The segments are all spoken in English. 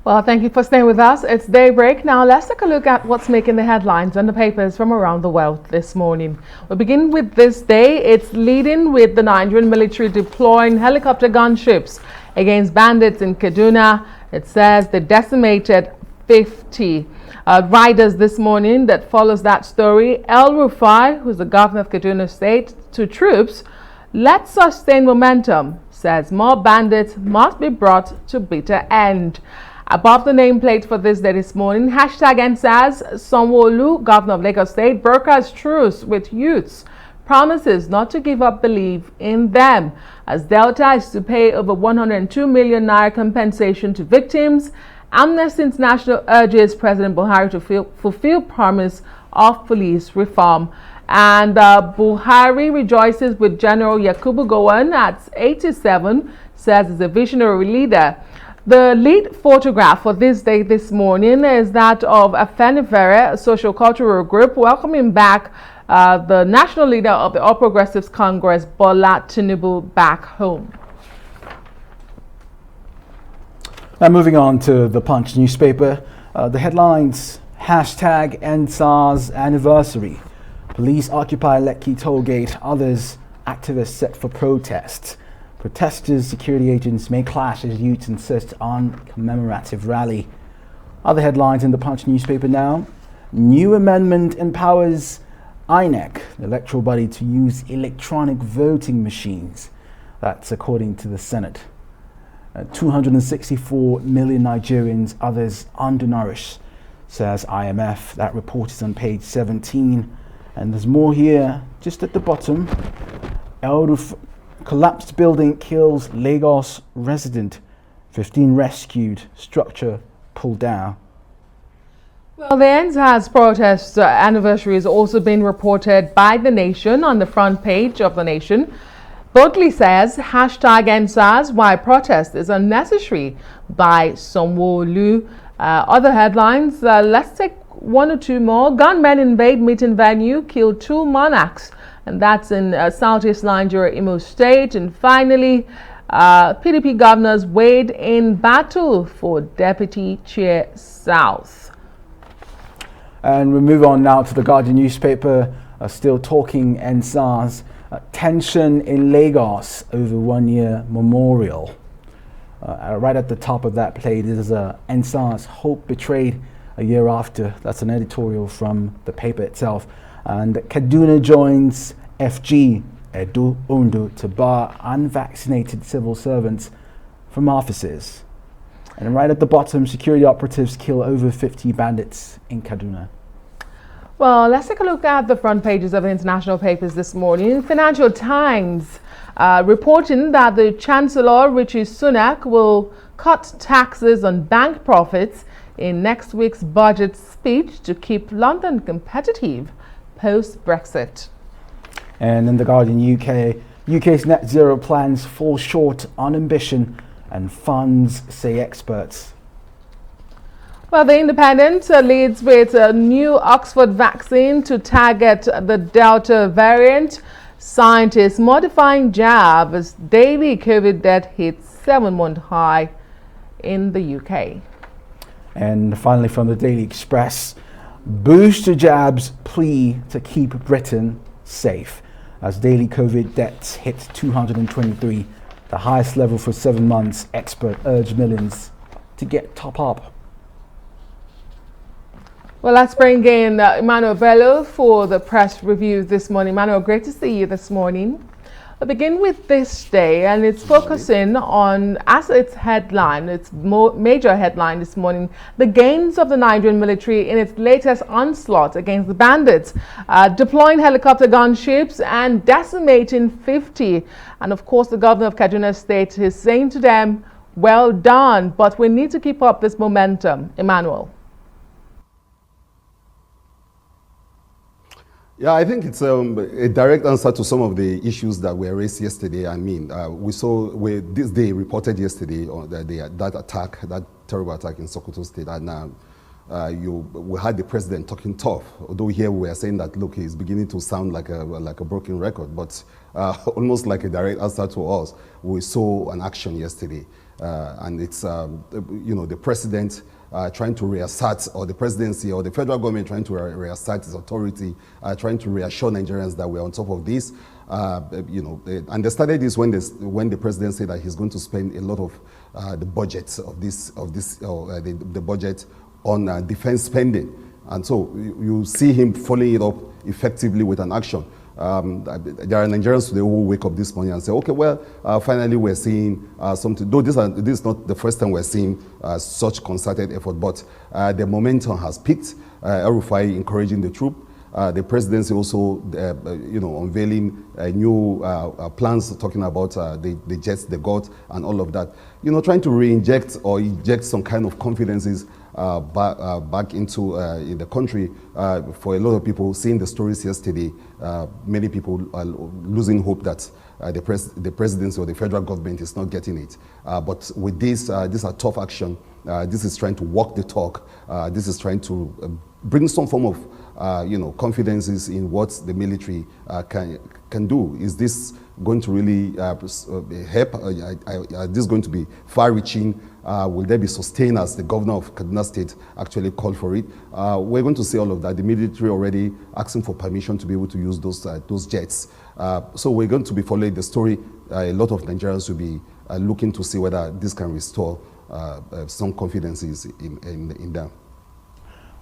Well, thank you for staying with us. It's daybreak. Now, let's take a look at what's making the headlines on the papers from around the world this morning. We'll begin with this day. It's leading with the Nigerian military deploying helicopter gunships against bandits in Kaduna. It says they decimated 50 riders this morning. That follows that story. El Rufai, who's the governor of Kaduna State, to troops, let's sustain momentum, says more bandits must be brought to bitter end. Above the nameplate for this day this morning, hashtag NSAS, Sanwo-Olu, governor of Lagos State, brokers truce with youths, promises not to give up belief in them, as Delta is to pay over 102 million naira compensation to victims. Amnesty International urges President Buhari to fulfill promise of police reform. And Buhari rejoices with General Yakubu Gowon at 87, says he's a visionary leader. The lead photograph for this day this morning is that of Afenifere, a social-cultural group, welcoming back the national leader of the All Progressives Congress, Bola Tinubu, back home. Now moving on to the Punch newspaper, the headlines, hashtag EndSARS anniversary, police occupy Lekki tollgate, others activists set for protest. Protesters, security agents may clash as youths insist on commemorative rally. Other headlines in the Punch newspaper now. New amendment empowers INEC, the electoral body, to use electronic voting machines. That's according to the Senate. 264 million Nigerians, others undernourished, says IMF. That report is on page 17. And there's more here, just at the bottom. Collapsed building kills Lagos resident. 15 rescued. Structure pulled down. Well, the EndSARS protest anniversary has also been reported by The Nation on the front page of The Nation. Boldly says, hashtag EndSARS, why protest is unnecessary, by Sanwo-Olu. Other headlines, let's take one or two more. Gunmen invade meeting venue, kill 2 monarchs. And that's in Southeast Nigeria, Imo State. And finally, PDP governors wade in battle for Deputy Chair South. And we move on now to the Guardian newspaper, still talking EndSARS. Tension in Lagos over 1-year memorial. Right at the top of that page is EndSARS hope betrayed a year after. That's an editorial from the paper itself. And Kaduna joins FG, Edo, Ondo, to bar unvaccinated civil servants from offices. And right at the bottom, security operatives kill over 50 bandits in Kaduna. Well, let's take a look at the front pages of the international papers this morning. Financial Times reporting that the Chancellor, Rishi Sunak, will cut taxes on bank profits in next week's budget speech to keep London competitive post-Brexit. And in the Guardian UK's net zero plans fall short on ambition and funds, say experts. Well, the Independent leads with a new Oxford vaccine to target the Delta variant. Scientists modifying jab as daily COVID death hits 7-month high in the UK. And finally from the Daily Express, booster jabs plea to keep Britain safe as daily COVID deaths hit 223, the highest level for 7 months. Expert urge millions to get top up. Well, let's bring in Emmanuel Bello for the press review this morning. Emmanuel, great to see you this morning. We'll begin with this day, and it's focusing on, as its headline, its major headline this morning, the gains of the Nigerian military in its latest onslaught against the bandits, deploying helicopter gunships and decimating 50. And of course, the governor of Kaduna State is saying to them, well done, but we need to keep up this momentum. Emmanuel. Yeah, I think it's a direct answer to some of the issues that were raised yesterday. I mean, this day reported yesterday on that attack, that terrible attack in Sokoto State, and we had the president talking tough, although here we are saying that, look, he's beginning to sound like a broken record, but almost like a direct answer to us. We saw an action yesterday, and it's, the president trying to reassert, or the presidency or the federal government trying to reassert its authority, trying to reassure Nigerians that we're on top of this. And they started this when the president said that he's going to spend a lot of the budget of the budget on defense spending, and so you see him following it up effectively with an action. There are Nigerians today who wake up this morning and say, okay, well, finally we're seeing something. Though this is not the first time we're seeing such concerted effort, but the momentum has peaked. El-Rufai encouraging the troop. The presidency also, unveiling new plans, talking about the jets they got and all of that. Trying to re-inject or inject some kind of confidences back into in the country. For a lot of people, seeing the stories yesterday, many people are losing hope that the presidency or the federal government is not getting it. But with this is a tough action. This is trying to walk the talk. This is trying to bring some form of confidences in what the military can do. Is this going to really help? Is this going to be far-reaching? Will there be sustained, as the governor of Kaduna State actually called for it? We're going to see all of that. The military already asking for permission to be able to use those jets. So we're going to be following the story. A lot of Nigerians will be looking to see whether this can restore some confidences in them.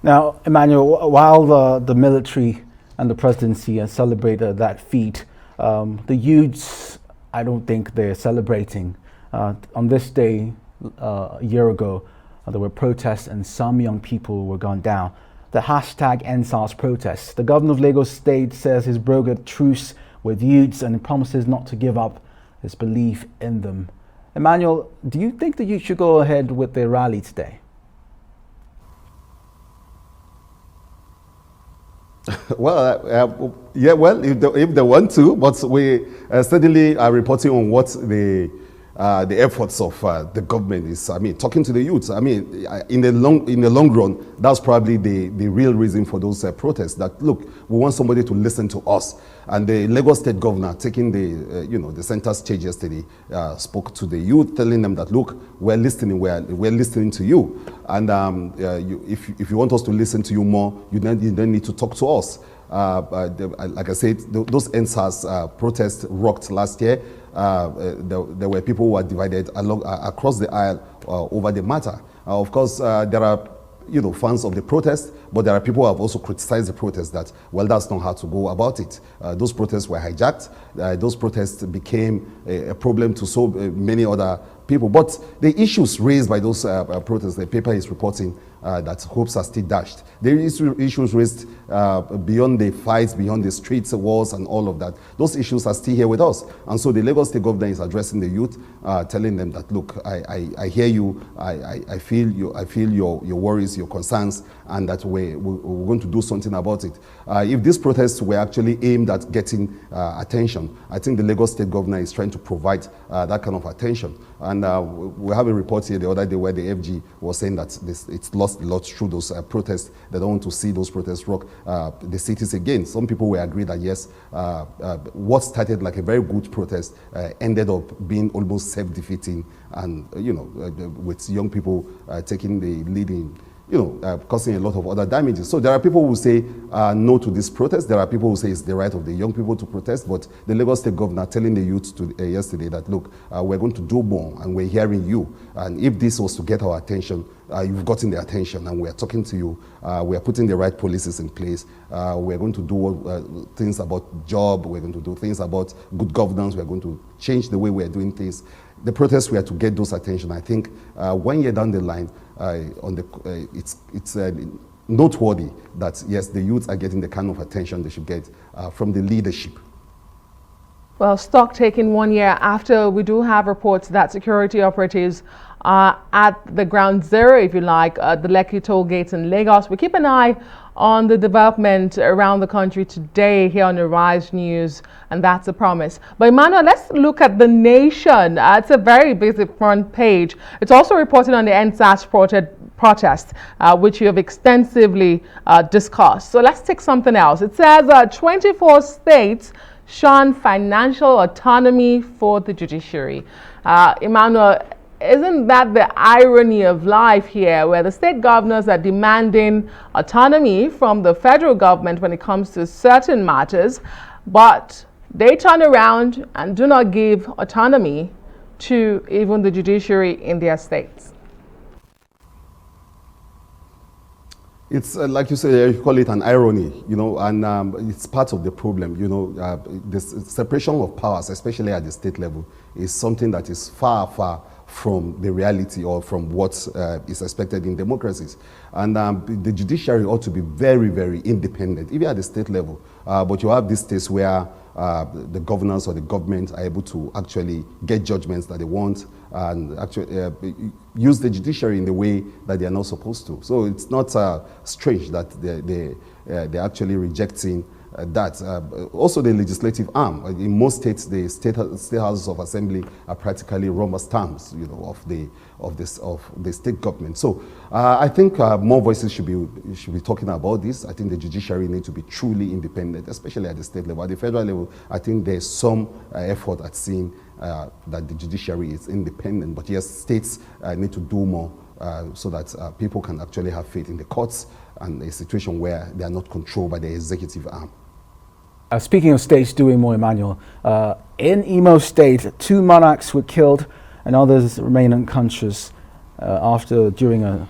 Now, Emmanuel, while the military and the presidency celebrated that feat, the youths, I don't think they're celebrating. On this day, a year ago, there were protests and some young people were gunned down. The hashtag #EndSARS protests. The governor of Lagos State says he's brokered a truce with youths and promises not to give up his belief in them. Emmanuel, do you think the youth should go ahead with their rally today? Well, yeah, well, if they want to, but we steadily are reporting on what the efforts of the government is. I mean, talking to the youth. I mean, in the long run, that's probably the real reason for those protests. That, look, we want somebody to listen to us. And the Lagos State governor, taking the center stage yesterday, spoke to the youth, telling them that, look, we're listening. We're listening to you. And if you want us to listen to you more, you then need to talk to us. Like I said, those #EndSARS protests rocked last year. There were people who were divided across the aisle over the matter. Of course, there are fans of the protest, but there are people who have also criticized the protest that, well, that's not how to go about it. Those protests were hijacked. Those protests became a problem to so many other people. But the issues raised by those protests, the paper is reporting that hopes are still dashed. There is issues raised beyond the fights, beyond the streets, wars, and all of that. Those issues are still here with us. And so the Lagos State government is addressing the youth, telling them that, look, I hear you, I feel your worries, your concerns, and that we're going to do something about it. If these protests were actually aimed at getting attention, I think the Lagos State governor is trying to provide that kind of attention. And we have a report here the other day where the FG was saying that it's lost a lot through those protests. They don't want to see those protests rock the cities again. Some people will agree that, yes, what started like a very good protest ended up being almost self-defeating, and with young people taking the lead in causing a lot of other damages. So there are people who say no to this protest. There are people who say it's the right of the young people to protest. But the Lagos State governor telling the youth yesterday that, look, we're going to do more, and we're hearing you. And if this was to get our attention, you've gotten the attention, and we're talking to you. We're putting the right policies in place. We're going to do things about job. We're going to do things about good governance. We're going to change the way we're doing things. The protests were to get those attention. I think 1 year down the line, it's noteworthy that, yes, the youth are getting the kind of attention they should get from the leadership. Well, stock taking 1 year after, we do have reports that security operatives are at the ground zero, if you like, the Lekki toll gates in Lagos. We keep an eye on the development around the country today here on Arise News, and that's a promise. But Emmanuel, let's look at the nation. It's a very busy front page. It's also reporting on the NSAS protest, which you have extensively discussed. So let's take something else. It says 24 states shun financial autonomy for the judiciary. Emmanuel, isn't that the irony of life here, where the state governors are demanding autonomy from the federal government when it comes to certain matters, but they turn around and do not give autonomy to even the judiciary in their states? It's like you say, you call it an irony, and it's part of the problem. This separation of powers, especially at the state level, is something that is far, far from the reality or from what is expected in democracies. And the judiciary ought to be very, very independent, even at the state level. But you have these states where the governors or the government are able to actually get judgments that they want and actually use the judiciary in the way that they are not supposed to. So it's not strange that they're actually rejecting that. Also the legislative arm. In most states, the state houses of assembly are practically rubber stamps, of the state government. So I think more voices should be talking about this. I think the judiciary needs to be truly independent, especially at the state level. At the federal level, I think there's some effort at seeing that the judiciary is independent. But yes, states need to do more so that people can actually have faith in the courts and a situation where they are not controlled by the executive arm. Speaking of states doing more, Emmanuel, in Imo State, 2 monarchs were killed and others remain unconscious after an Imo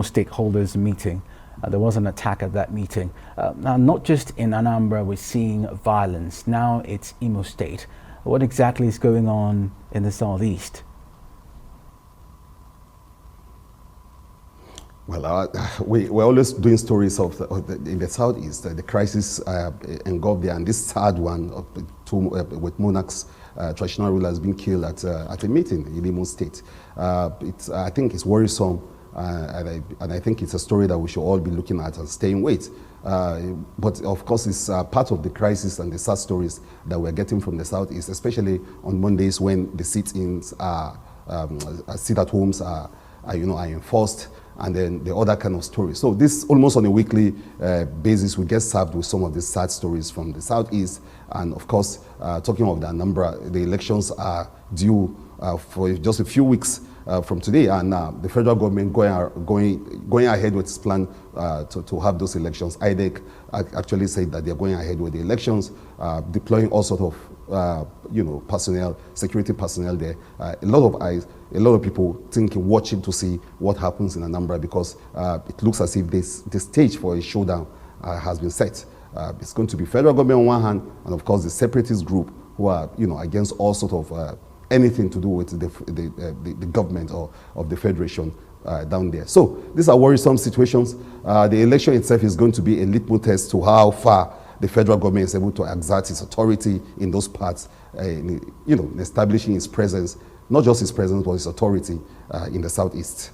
stakeholders meeting. There was an attack at that meeting. Now, not just in Anambra, we're seeing violence. Now it's Imo State. What exactly is going on in the southeast? Well, we're always doing stories in the southeast. The crisis engulfed there, and this sad one with monarchs, traditional rulers being killed at a meeting in Imo State. I think it's worrisome, and I think it's a story that we should all be looking at and staying with. But of course, it's part of the crisis and the sad stories that we're getting from the southeast, especially on Mondays when the sit-ins sit-at-homes are enforced, and then the other kind of stories. So this almost on a weekly basis, we get served with some of the sad stories from the southeast. And of course, talking of the Anambra, the elections are due for just a few weeks from today, and the federal government going ahead with its plan to have those elections. IDEC actually said that they're going ahead with the elections, deploying all sort of personnel, security personnel there. A lot of eyes, a lot of people watching to see what happens in Anambra, because it looks as if the stage for a showdown has been set. It's going to be federal government on one hand, and of course the separatist group who are against all sort of anything to do with the government or of the federation down there. So these are worrisome situations. The election itself is going to be a litmus test to how far the federal government is able to exert its authority in those parts, in establishing its presence, not just its presence, but its authority in the southeast.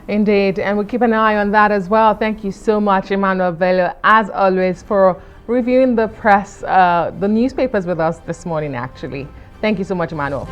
Indeed, and we'll keep an eye on that as well. Thank you so much, Emmanuel Bello, as always, for reviewing the press, the newspapers with us this morning, actually. Thank you so much, Emmanuel.